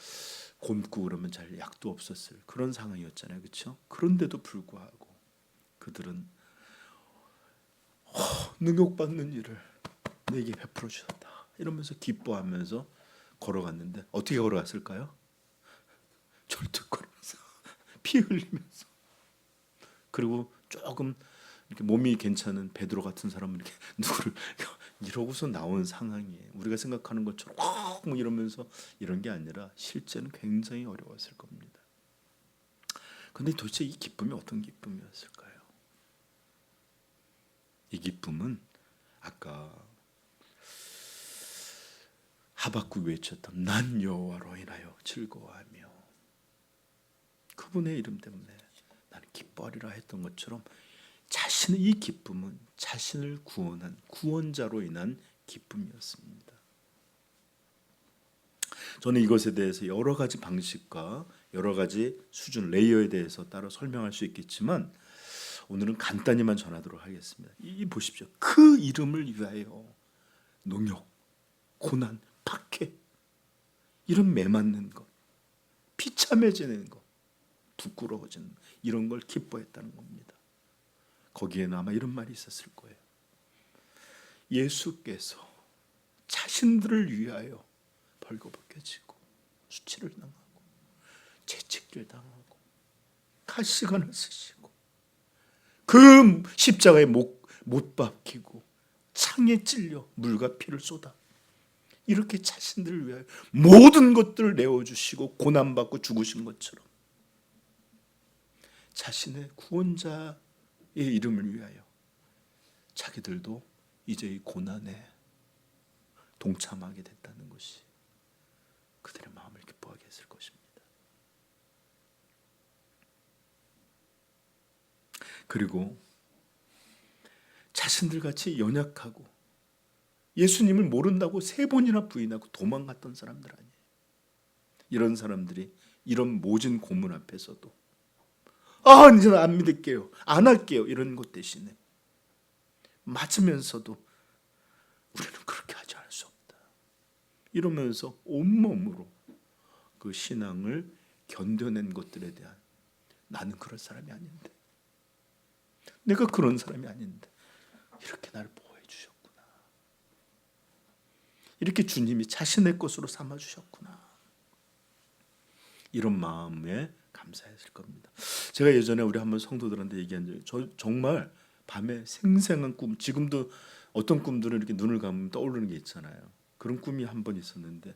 곪고 그러면 잘 약도 없었을 그런 상황이었잖아요, 그렇죠? 그런데도 불구하고 그들은 능욕받는 일을 내게 베풀어 주셨다 이러면서 기뻐하면서 걸어갔는데 어떻게 걸어갔을까요? 절뚝거리면서 피 흘리면서. 그리고 조금 이렇게 몸이 괜찮은 베드로 같은 사람은 이렇게 누구를 이러고서 나온 상황이에요. 우리가 생각하는 것처럼 뭐 이러면서 이런 게 아니라 실제는 굉장히 어려웠을 겁니다. 근데 도대체 이 기쁨이 어떤 기쁨이었을까요? 이 기쁨은 아까 하박국이 외쳤던 난 여호와로 인하여 즐거워하며 그분의 이름 때문에 나는 기뻐하리라 했던 것처럼 자신의 이 기쁨은 자신을 구원한 구원자로 인한 기쁨이었습니다. 저는 이것에 대해서 여러 가지 방식과 여러 가지 수준 레이어에 대해서 따로 설명할 수 있겠지만 오늘은 간단히만 전하도록 하겠습니다. 이 보십시오. 그 이름을 위하여 농욕, 고난, 박해 이런 매맞는 것, 비참해지는 것, 부끄러워지는 이런 걸 기뻐했다는 겁니다. 거기에는 아마 이런 말이 있었을 거예요. 예수께서 자신들을 위하여 벌거벗겨지고 수치를 당하고 채찍질 당하고 가시관을 쓰시고 그 십자가에 못 박히고 창에 찔려 물과 피를 쏟아 이렇게 자신들을 위하여 모든 것들을 내어주시고 고난받고 죽으신 것처럼 자신의 구원자의 이름을 위하여 자기들도 이제 이 고난에 동참하게 됐다는 것이 그들의 마음을 기뻐하게 했을 것입니다. 그리고 자신들 같이 연약하고 예수님을 모른다고 3번이나 부인하고 도망갔던 사람들 아니에요. 이런 사람들이 이런 모진 고문 앞에서도 이제는 안 믿을게요, 안 할게요 이런 것 대신에 맞으면서도 우리는 그렇게 하지 않을 수 없다 이러면서 온몸으로 그 신앙을 견뎌낸 것들에 대한 나는 그런 사람이 아닌데, 내가 그런 사람이 아닌데 이렇게 나를 보호해 주셨구나, 이렇게 주님이 자신의 것으로 삼아 주셨구나, 이런 마음에 감사했을 겁니다. 제가 예전에 우리 한번 성도들한테 얘기한 적이, 저 정말 밤에 생생한 꿈, 지금도 어떤 꿈들은 이렇게 눈을 감으면 떠오르는 게 있잖아요. 그런 꿈이 한 번 있었는데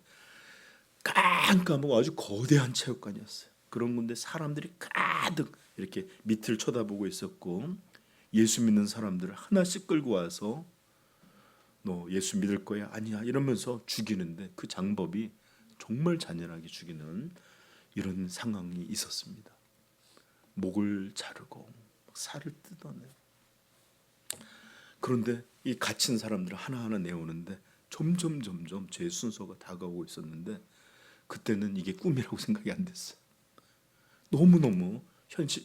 깜깜하고 아주 거대한 체육관이었어요. 그런 건데 사람들이 가득 이렇게 밑을 쳐다보고 있었고 예수 믿는 사람들을 하나씩 끌고 와서 너 예수 믿을 거야? 아니야 이러면서 죽이는데 그 장법이 정말 잔인하게 죽이는 이런 상황이 있었습니다. 목을 자르고 살을 뜯어내고, 그런데 이 갇힌 사람들을 하나하나 내오는데 점점 제 순서가 다가오고 있었는데 그때는 이게 꿈이라고 생각이 안 됐어요. 너무너무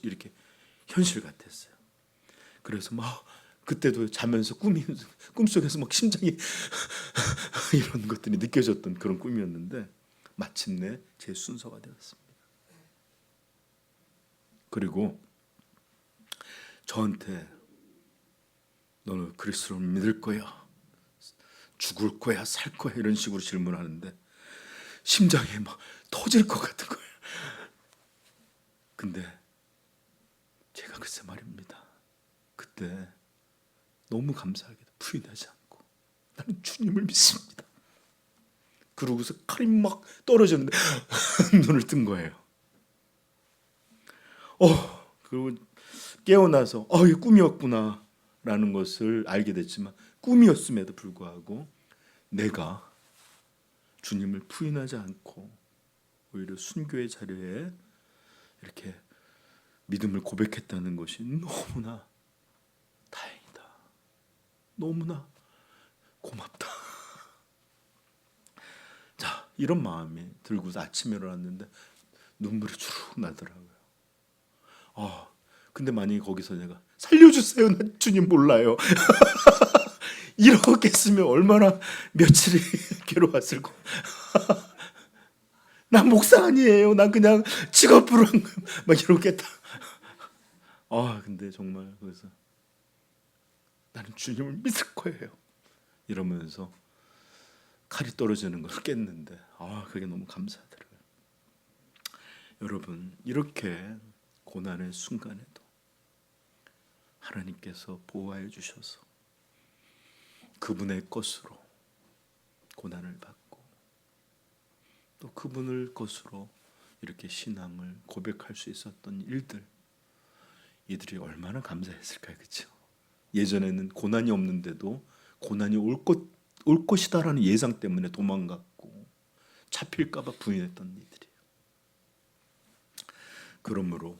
이렇게 현실 같았어요. 그래서 막 그때도 자면서 꿈속에서 막 심장이 이런 것들이 느껴졌던 그런 꿈이었는데 마침내 제 순서가 되었습니다. 그리고 저한테 너는 그리스도를 믿을 거야? 죽을 거야? 살 거야? 이런 식으로 질문하는데 심장이 막 터질 것 같은 거예요. 근데 제가 글쎄 말입니다. 그때 너무 감사하게도 부인하지 않고 나는 주님을 믿습니다. 그러고서 칼이 막 떨어졌는데 눈을 뜬 거예요. 그리고 깨어나서 이게 꿈이었구나 라는 것을 알게 됐지만 꿈이었음에도 불구하고 내가 주님을 부인하지 않고 오히려 순교의 자리에 이렇게 믿음을 고백했다는 것이 너무나 너무나 고맙다. 자, 이런 마음이 들고서 아침에 일어났는데 눈물이 주룩 나더라고요. 근데 만약에 거기서 내가 살려주세요, 나 주님 몰라요. 이렇게 했으면 얼마나 며칠이 괴로웠을까. 나 목사 아니에요. 난 그냥 직업으로 한 거예요. 막 이렇겠다. 근데 정말 그래서 나는 주님을 믿을 거예요. 이러면서 칼이 떨어지는 걸 깼는데 그게 너무 감사하더라고요. 여러분, 이렇게 고난의 순간에도 하나님께서 보호하여 주셔서 그분의 것으로 고난을 받고 또 그분을 것으로 이렇게 신앙을 고백할 수 있었던 일들, 이들이 얼마나 감사했을까요? 그렇죠? 예전에는 고난이 없는데도 고난이 올 것이다라는 예상 때문에 도망갔고 잡힐까 봐 부인했던 이들이에요. 그러므로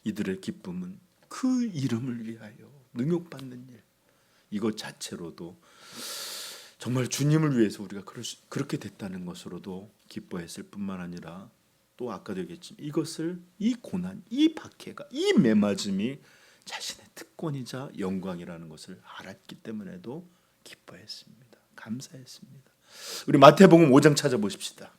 이들의 기쁨은 그 이름을 위하여 능욕받는 일, 이것 자체로도 정말 주님을 위해서 우리가 그렇게 됐다는 것으로도 기뻐했을 뿐만 아니라 또 아까도 얘기했지만 이것을, 이 고난, 이 박해가, 이 매맞음이 자신의 특권이자 영광이라는 것을 알았기 때문에도 기뻐했습니다. 감사했습니다. 우리 마태복음 5장 찾아보십시다.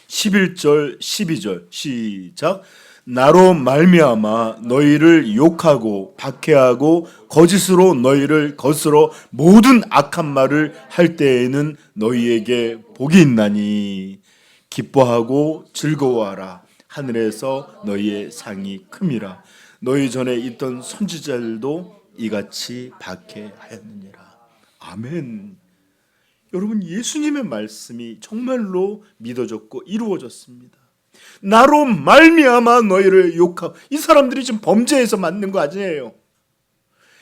11절 12절 시작. 나로 말미암아 너희를 욕하고 박해하고 거짓으로 너희를 거스러 모든 악한 말을 할 때에는 너희에게 복이 있나니 기뻐하고 즐거워하라. 하늘에서 너희의 상이 큼이라. 너희 전에 있던 선지자들도 이같이 박해하였느니라. 아멘. 여러분, 예수님의 말씀이 정말로 믿어졌고 이루어졌습니다. 나로 말미암아 너희를 욕하고, 이 사람들이 지금 범죄해서 맞는 거 아니에요.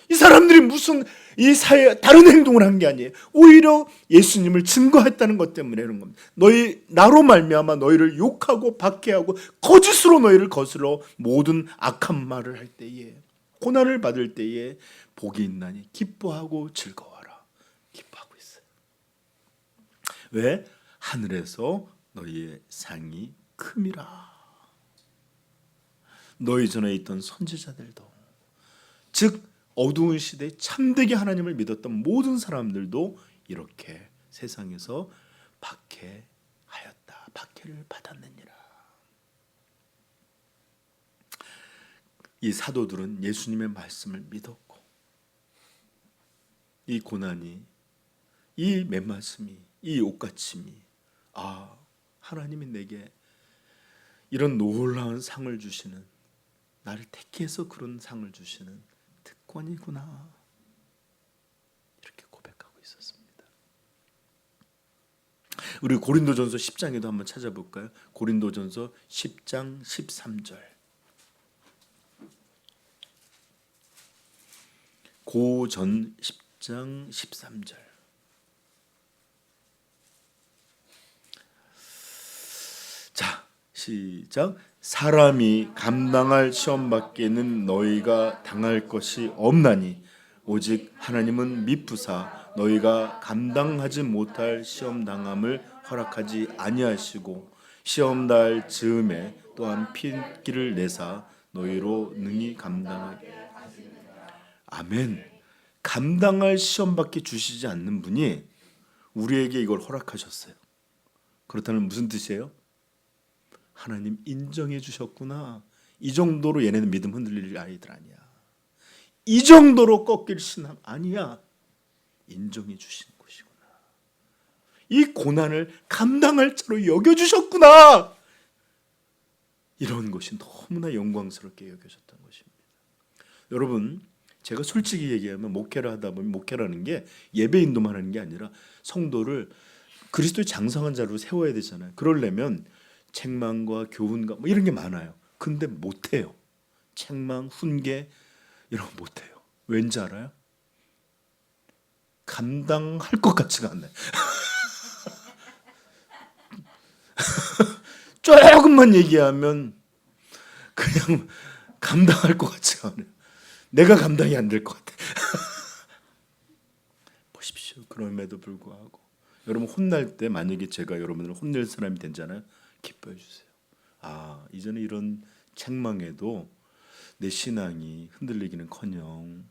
이 사람들이 무슨 이 사회 다른 행동을 한 게 아니에요. 오히려 예수님을 증거했다는 것 때문에 이런 겁니다. 나로 말미암아 너희를 욕하고 박해하고 거짓으로 너희를 거스러 모든 악한 말을 할 때에, 고난을 받을 때에 복이 있나니 기뻐하고 즐거워하라. 기뻐하고 있어요. 왜? 하늘에서 너희의 상이 큼이라. 너희 전에 있던 선지자들도, 즉 어두운 시대에 참되게 하나님을 믿었던 모든 사람들도 이렇게 세상에서 박해하였다. 박해를 받았느니라. 이 사도들은 예수님의 말씀을 믿었고, 이 고난이, 이 맨말씀이, 이 옷가침이, 하나님이 내게 이런 놀라운 상을 주시는, 나를 택해서 그런 상을 주시는 특권이구나, 이렇게 고백하고 있었습니다. 우리 고린도전서 10장에도 한번 찾아볼까요? 고린도전서 10장 13절. 고전 10장 13절. 자, 시작. 사람이 감당할 시험 밖에는 너희가 당할 것이 없나니 오직 하나님은 미쁘사 너희가 감당하지 못할 시험 당함을 허락하지 아니하시고 시험 날 즈음에 또한 핀기를 내사 너희로 능히 감당하게. 아멘. 감당할 시험밖에 주시지 않는 분이 우리에게 이걸 허락하셨어요. 그렇다면 무슨 뜻이에요? 하나님 인정해 주셨구나. 이 정도로 얘네는 믿음 흔들릴 아이들 아니야. 이 정도로 꺾일 신앙 아니야. 인정해 주신 것이구나. 이 고난을 감당할 자로 여겨주셨구나. 이런 것이 너무나 영광스럽게 여겨졌던 것입니다. 여러분, 제가 솔직히 얘기하면 목회를 하다 보면, 목회라는 게 예배 인도만 하는 게 아니라 성도를 그리스도의 장성한 자로 세워야 되잖아요. 그러려면 책망과 교훈과 뭐 이런 게 많아요. 근데 못해요. 책망, 훈계 이런 거 못해요. 왠지 알아요? 감당할 것 같지가 않아요. 조금만 얘기하면 그냥 감당할 것 같지가 않아요. 내가 감당이 안 될 것 같아. 보십시오. 그럼에도 불구하고 여러분 혼날 때 만약에 제가 여러분을 혼낼 사람이 되잖아요. 기뻐해 주세요. 아, 이제는 이런 책망에도 내 신앙이 흔들리기는커녕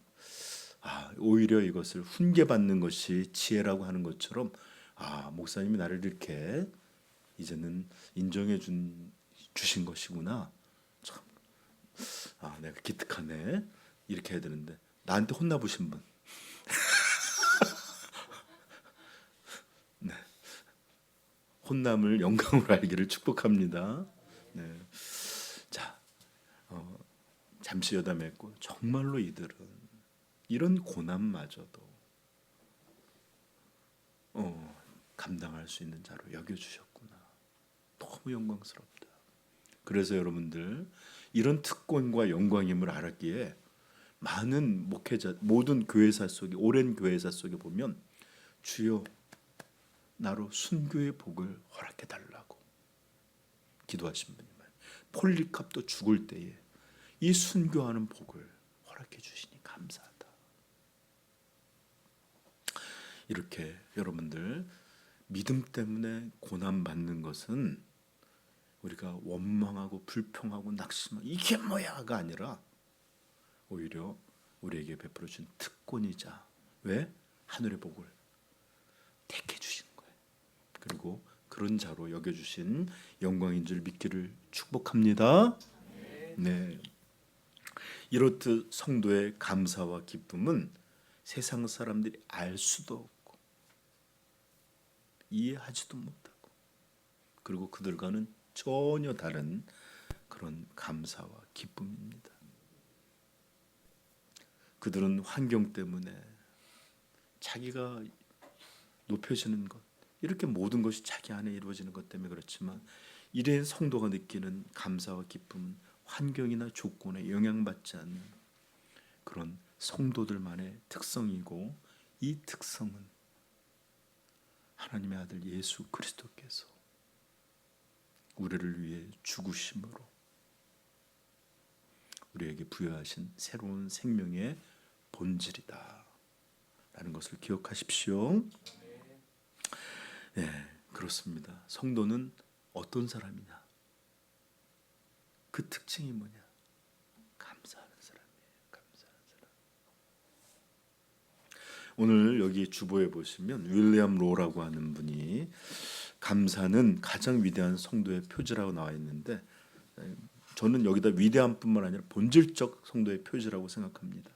오히려 이것을 훈계받는 것이 지혜라고 하는 것처럼 목사님이 나를 이렇게 이제는 인정해 주신 것이구나. 참, 내가 기특하네. 이렇게 해야 되는데 나한테 혼나보신 분. 네. 혼남을 영광으로 알기를 축복합니다. 네. 자, 잠시 여담했고 정말로 이들은 이런 고난마저도 감당할 수 있는 자로 여겨주셨구나. 너무 영광스럽다. 그래서 여러분들 이런 특권과 영광임을 알았기에 많은 목회자, 모든 교회사 속에, 오랜 교회사 속에 보면 주여 나로 순교의 복을 허락해 달라고 기도하신 분이 많아요. 폴리캅도 죽을 때에 이 순교하는 복을 허락해 주시니 감사하다. 이렇게 여러분들 믿음 때문에 고난 받는 것은 우리가 원망하고 불평하고 낙심하고 이게 뭐야가 아니라 오히려 우리에게 베풀어 준 특권이자 왜? 하늘의 복을 택해 주신 거예요. 그리고 그런 자로 여겨주신 영광인 줄 믿기를 축복합니다. 네. 이렇듯 성도의 감사와 기쁨은 세상 사람들이 알 수도 없고 이해하지도 못하고 그리고 그들과는 전혀 다른 그런 감사와 기쁨입니다. 그들은 환경 때문에 자기가 높여지는 것, 이렇게 모든 것이 자기 안에 이루어지는 것 때문에 그렇지만 이래인 성도가 느끼는 감사와 기쁨은 환경이나 조건에 영향받지 않는 그런 성도들만의 특성이고 이 특성은 하나님의 아들 예수 그리스도께서 우리를 위해 죽으심으로 우리에게 부여하신 새로운 생명의 본질이다 라는 것을 기억하십시오. 네, 그렇습니다. 성도는 어떤 사람이냐? 그 특징이 뭐냐? 감사하는 사람이에요. 감사하는 사람. 오늘 여기 주보에 보시면 윌리엄 로라고 하는 분이 감사는 가장 위대한 성도의 표지라고 나와 있는데 저는 여기다 위대함뿐만 아니라 본질적 성도의 표지라고 생각합니다.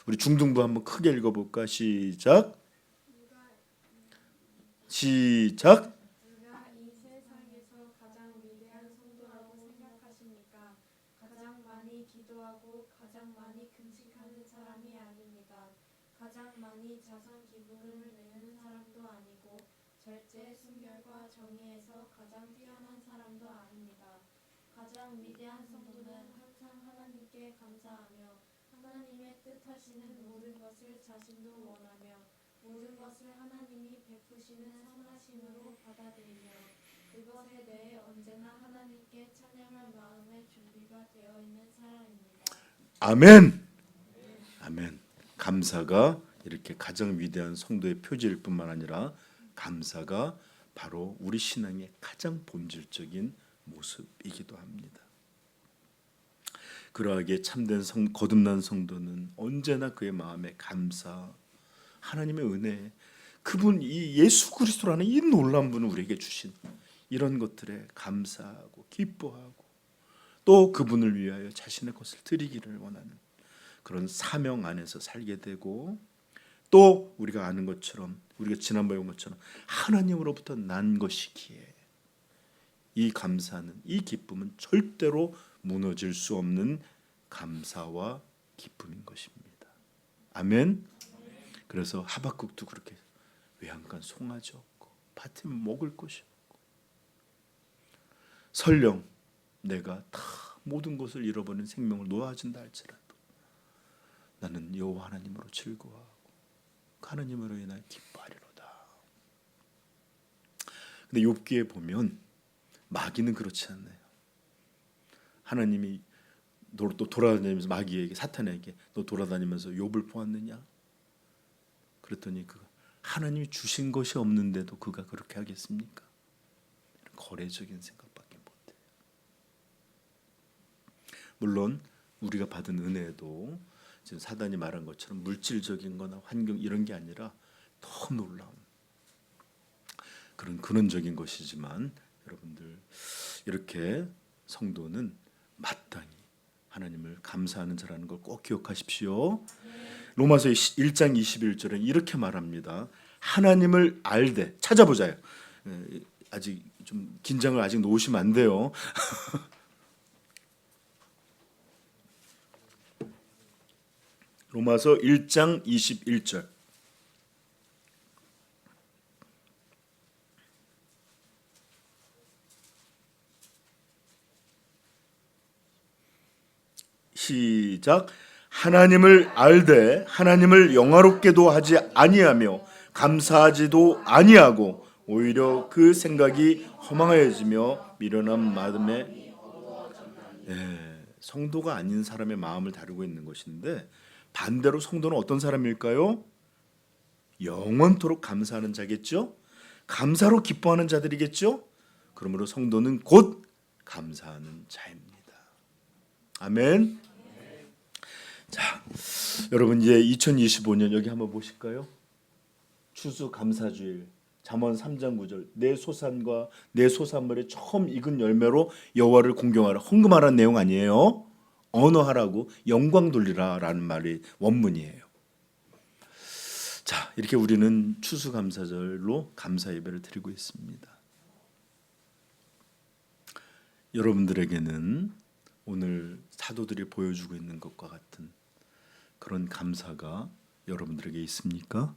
우리 중등부 한번 크게 읽어볼까? 시작. 시작. 누가 이 세상에서 가장 위대한 성도라고 생각하십니까? 가장 많이 기도하고 가장 많이 금식하는 사람이 아닙니다. 가장 많이 자선 기부금을 내는 사람도 아니고 절제, 순결과 정의에서 가장 뛰어난 사람도 아닙니다. 가장 위대한 성도는 항상 하나님께 감사하며 하나님의 뜻하시는 모든 것을 자신도 원하며 모든 것을 하나님이 베푸시는 선하심으로 받아들이며 그것에 대해 언제나 하나님께 찬양할 마음의 준비가 되어 있는 사람입니다. 아멘. 아멘. 감사가 이렇게 가장 위대한 성도의 표지일 뿐만 아니라 감사가 바로 우리 신앙의 가장 본질적인 모습이기도 합니다. 그러하기에 참된 거듭난 성도는 언제나 그의 마음에 감사, 하나님의 은혜, 그분 이 예수 그리스도라는 이 놀라운 분을 우리에게 주신 이런 것들에 감사하고 기뻐하고 또 그분을 위하여 자신의 것을 드리기를 원하는 그런 사명 안에서 살게 되고 또 우리가 아는 것처럼 우리가 지난번에 본 것처럼 하나님으로부터 난 것이기에 이 감사는 이 기쁨은 절대로 무너질 수 없는 감사와 기쁨인 것입니다. 아멘. 그래서 하박국도 그렇게 외양간 송아지 없고 밭에 먹을 것이 없고 설령 내가 다 모든 것을 잃어버린 생명을 놓아진다 할지라도 나는 여호와 하나님으로 즐거워하고 하나님으로 인하여 기뻐하리로다. 근데 욥기에 보면 마귀는 그렇지 않아요. 하나님이 또 돌아다니면서 마귀에게, 사탄에게 너 돌아다니면서 욥을 보았느냐? 그랬더니 그 하나님이 주신 것이 없는데도 그가 그렇게 하겠습니까? 거래적인 생각밖에 못해요. 물론 우리가 받은 은혜도 지금 사단이 말한 것처럼 물질적인 거나 환경 이런 게 아니라 더 놀라운 그런 근원적인 것이지만, 여러분들 이렇게 성도는 마땅히 하나님을 감사하는 자라는 걸 꼭 기억하십시오. 로마서 1장 21절에 이렇게 말합니다. 하나님을 알되, 찾아보자요. 아직 좀 긴장을 아직 놓으시면 안 돼요. 로마서 1장 21절. 시작. 하나님을 알되 하나님을 영화롭게도 하지 아니하며 감사하지도 아니하고 오히려 그 생각이 허망해지며 미련한 마음에, 성도가 아닌 사람의 마음을 다루고 있는 것인데, 반대로 성도는 어떤 사람일까요? 영원토록 감사하는 자겠죠? 감사로 기뻐하는 자들이겠죠? 그러므로 성도는 곧 감사하는 자입니다. 아멘. 자, 여러분 이제 2025년 여기 한번 보실까요? 추수감사주일, 잠언 3장 9절. 내 소산과 내 소산물의 처음 익은 열매로 여호와를 공경하라. 헌금하라는 내용 아니에요. 언어하라고, 영광 돌리라라는 말이 원문이에요. 자, 이렇게 우리는 추수감사절로 감사 예배를 드리고 있습니다. 여러분들에게는 오늘 사도들이 보여주고 있는 것과 같은 그런 감사가 여러분들에게 있습니까?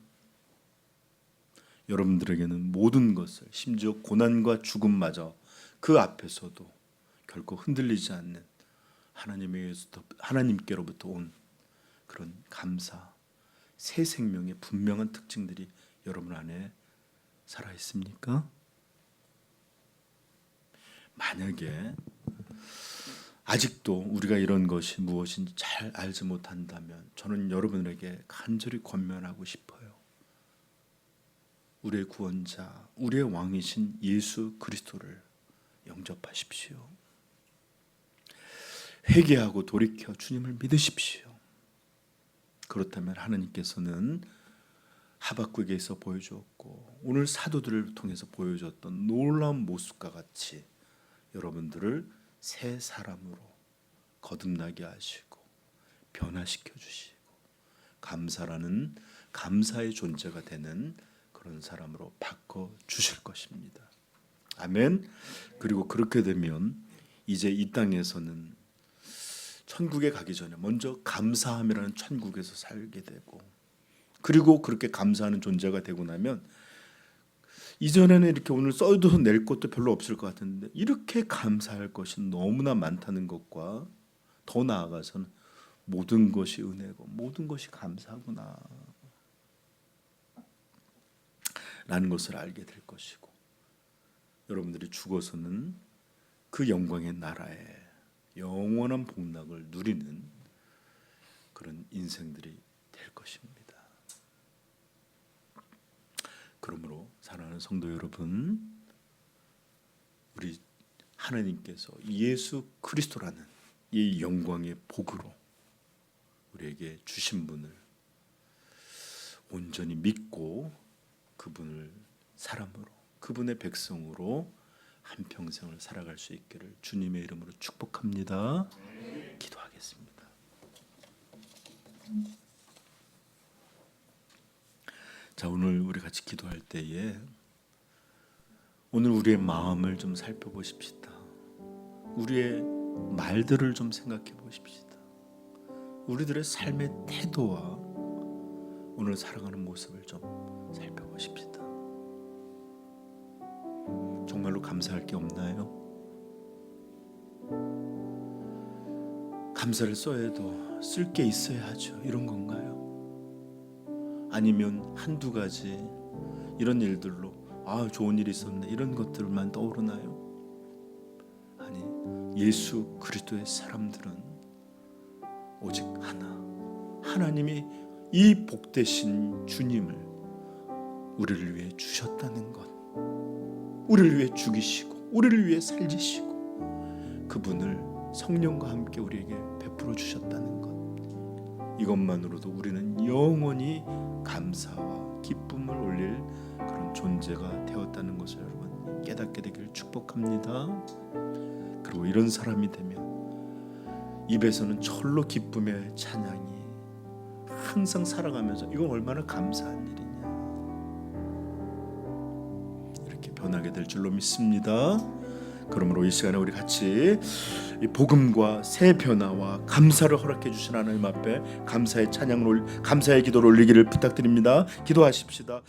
여러분들에게는 모든 것을, 심지어 고난과 죽음마저 그 앞에서도 결코 흔들리지 않는 하나님께로부터 온 그런 감사, 새 생명의 분명한 특징들이 여러분 안에 살아 있습니까? 만약에 아직도 우리가 이런 것이 무엇인지 잘 알지 못한다면 저는 여러분에게 간절히 권면하고 싶어요. 우리의 구원자, 우리의 왕이신 예수 그리스도를 영접하십시오. 회개하고 돌이켜 주님을 믿으십시오. 그렇다면 하나님께서는 하박국에서 보여주었고 오늘 사도들을 통해서 보여줬던 놀라운 모습과 같이 여러분들을 새 사람으로 거듭나게 하시고 변화시켜 주시고 감사라는, 감사의 존재가 되는 그런 사람으로 바꿔 주실 것입니다. 아멘. 그리고 그렇게 되면 이제 이 땅에서는 천국에 가기 전에 먼저 감사함이라는 천국에서 살게 되고, 그리고 그렇게 감사하는 존재가 되고 나면 이전에는 이렇게 오늘 써도 낼 것도 별로 없을 것 같은데 이렇게 감사할 것이 너무나 많다는 것과 더 나아가서는 모든 것이 은혜고 모든 것이 감사구나 라는 것을 알게 될 것이고, 여러분들이 죽어서는 그 영광의 나라에 영원한 복락을 누리는 그런 인생들이 될 것입니다. 그러므로 사랑하는 성도 여러분, 우리 하나님께서 예수 그리스도라는 이 영광의 복으로 우리에게 주신 분을 온전히 믿고 그분을 사람으로, 그분의 백성으로 한평생을 살아갈 수 있기를 주님의 이름으로 축복합니다. 기도하겠습니다. 자, 오늘 우리 같이 기도할 때에 오늘 우리의 마음을 좀 살펴보십시다. 우리의 말들을 좀 생각해 보십시다. 우리들의 삶의 태도와 오늘 살아가는 모습을 좀 살펴보십시다. 정말로 감사할 게 없나요? 감사를 써야도 쓸 게 있어야 하죠. 이런 건가요? 아니면 한두 가지 이런 일들로 좋은 일이 있었네 이런 것들만 떠오르나요? 예수 그리스도의 사람들은 오직 하나님이 이 복되신 주님을 우리를 위해 주셨다는 것, 우리를 위해 죽이시고 우리를 위해 살리시고 그분을 성령과 함께 우리에게 베풀어 주셨다는 것, 이것만으로도 우리는 영원히 감사와 기쁨을 올릴 그런 존재가 되었다는 것을 여러분 깨닫게 되기를 축복합니다. 그리고 이런 사람이 되면 입에서는 절로 기쁨의 찬양이 항상 살아가면서 이건 얼마나 감사한 일이냐 이렇게 변하게 될 줄로 믿습니다. 그러므로 이 시간에 우리 같이 이 복음과 새 변화와 감사를 허락해 주신 하나님 앞에 감사의 찬양을 감사의 기도를 올리기를 부탁드립니다. 기도하십시다.